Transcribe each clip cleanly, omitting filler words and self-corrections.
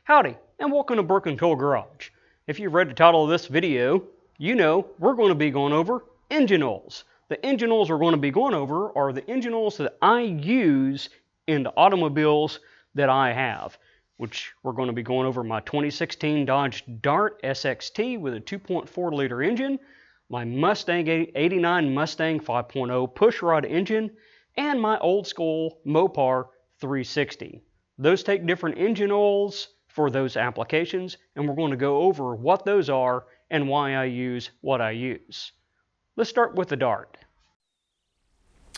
Howdy, and welcome to Broken Tool Garage. If you've read the title of this video, you know we're going to be going over engine oils. The engine oils we're going to be going over are the engine oils that I use in the automobiles that I have, which we're going to be going over my 2016 Dodge Dart SXT with a 2.4 liter engine, my Mustang 89 Mustang 5.0 pushrod engine, and my old school Mopar 360. Those take different engine oils for those applications, and we're going to go over what those are and why I use what I use. Let's start with the Dart.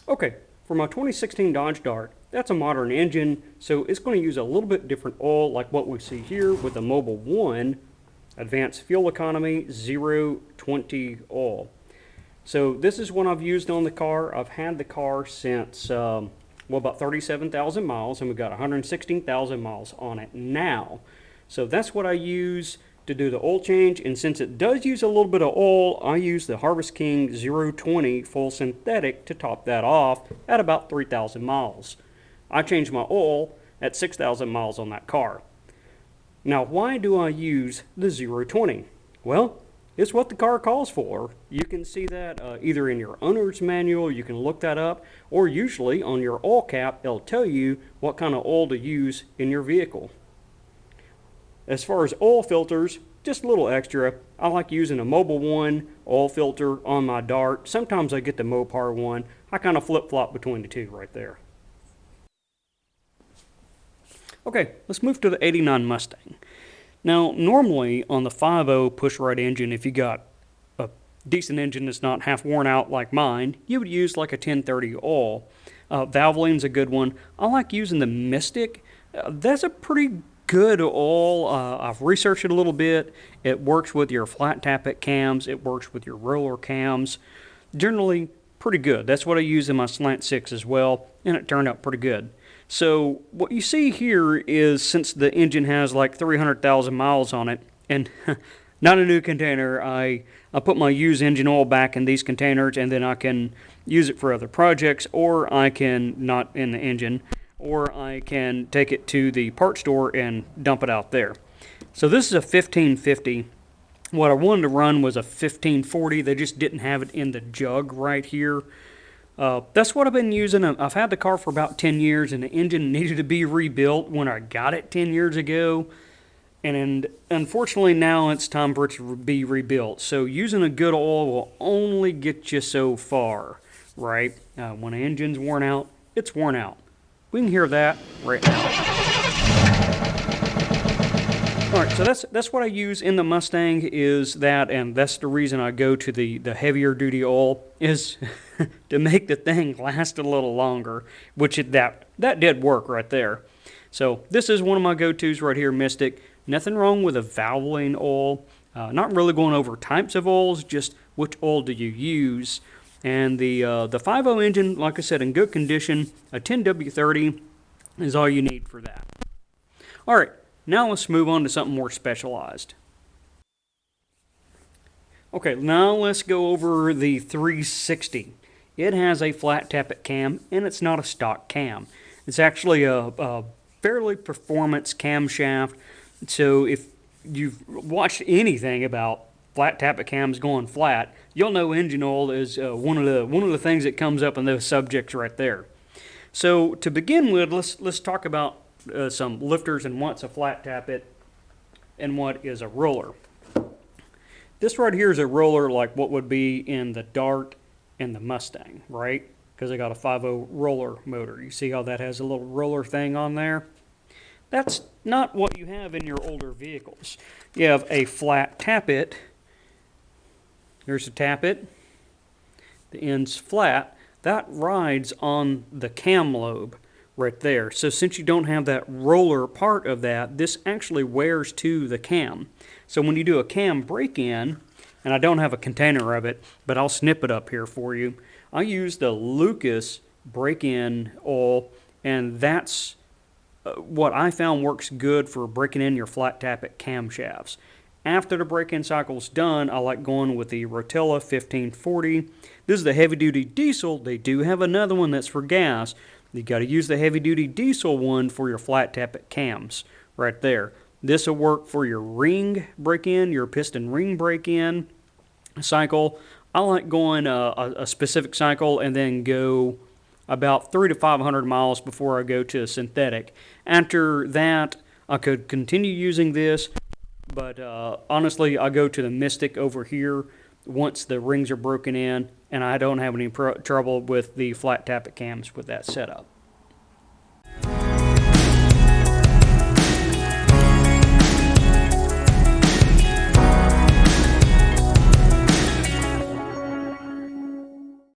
Okay, for my 2016 Dodge Dart, that's a modern engine, so it's going to use a little bit different oil like what we see here with the Mobil 1 Advanced Fuel Economy 020 oil. So this is what I've used on the car. I've had the car since about 37,000 miles, and we've got 116,000 miles on it now. So that's what I use to do the oil change, and since it does use a little bit of oil, I use the Harvest King 020 full synthetic to top that off at about 3,000 miles. I changed my oil at 6,000 miles on that car. Now, why do I use the 020? Well, it's what the car calls for. You can see that either in your owner's manual, you can look that up, or usually on your oil cap, it'll tell you what kind of oil to use in your vehicle. As far as oil filters, just a little extra. I like using a Mobil 1 oil filter on my Dart. Sometimes I get the Mopar one. I kind of flip-flop between the two right there. Okay, let's move to the 89 Mustang. Now, normally on the 5.0 pushrod engine, if you got a decent engine that's not half worn out like mine, you would use like a 1030 oil. Valvoline's a good one. I like using the Mystic. That's a pretty good oil. I've researched it a little bit. It works with your flat tappet cams. It works with your roller cams. Generally, pretty good. That's what I use in my Slant 6 as well, and it turned out pretty good. So what you see here is, since the engine has like 300,000 miles on it, and not a new container, I put my used engine oil back in these containers, and then I can use it for other projects, or I can, not in the engine, or I can take it to the parts store and dump it out there. So this is a 1550. What I wanted to run was a 1540. They just didn't have it in the jug right here. That's what I've been using. I've had the car for about 10 years, and the engine needed to be rebuilt when I got it 10 years ago. And unfortunately now it's time for it to be rebuilt. So using a good oil will only get you so far, right? When an engine's worn out, it's worn out. We can hear that right now. Alright, so that's what I use in the Mustang, is that, and that's the reason I go to the heavier duty oil, is to make the thing last a little longer, which that did work right there. So this is one of my go-tos right here, Mystic. Nothing wrong with a Valvoline oil. Not really going over types of oils, just which oil do you use. And the 5.0 engine, like I said, in good condition, a 10W30 is all you need for that. Alright. Now let's move on to something more specialized. Okay, now let's go over the 360. It has a flat tappet cam, and it's not a stock cam. It's actually a fairly performance camshaft. So if you've watched anything about flat tappet cams going flat, you'll know engine oil is one of the things that comes up in those subjects right there. So to begin with, let's talk about some lifters and what's a flat tappet and what is a roller. This right here is a roller like what would be in the Dart and the Mustang, right? Because I got a 5.0 roller motor. You see how that has a little roller thing on there? That's not what you have in your older vehicles. You have a flat tappet. Here's a tappet. The end's flat. That rides on the cam lobe right there. So since you don't have that roller part of that, this actually wears to the cam. So when you do a cam break-in, and I don't have a container of it, but I'll snip it up here for you, I use the Lucas break-in oil, and that's what I found works good for breaking in your flat tappet camshafts. After the break-in cycle's done, I like going with the Rotella 1540. This is the heavy-duty diesel. They do have another one that's for gas. You got to use the heavy-duty diesel one for your flat tappet cams right there. This will work for your ring break-in, your piston ring break-in cycle. I like going a specific cycle and then go about 300 to 500 miles before I go to a synthetic. After that, I could continue using this, but honestly, I go to the Mystic over here once the rings are broken in, and I don't have any trouble with the flat tappet cams with that setup.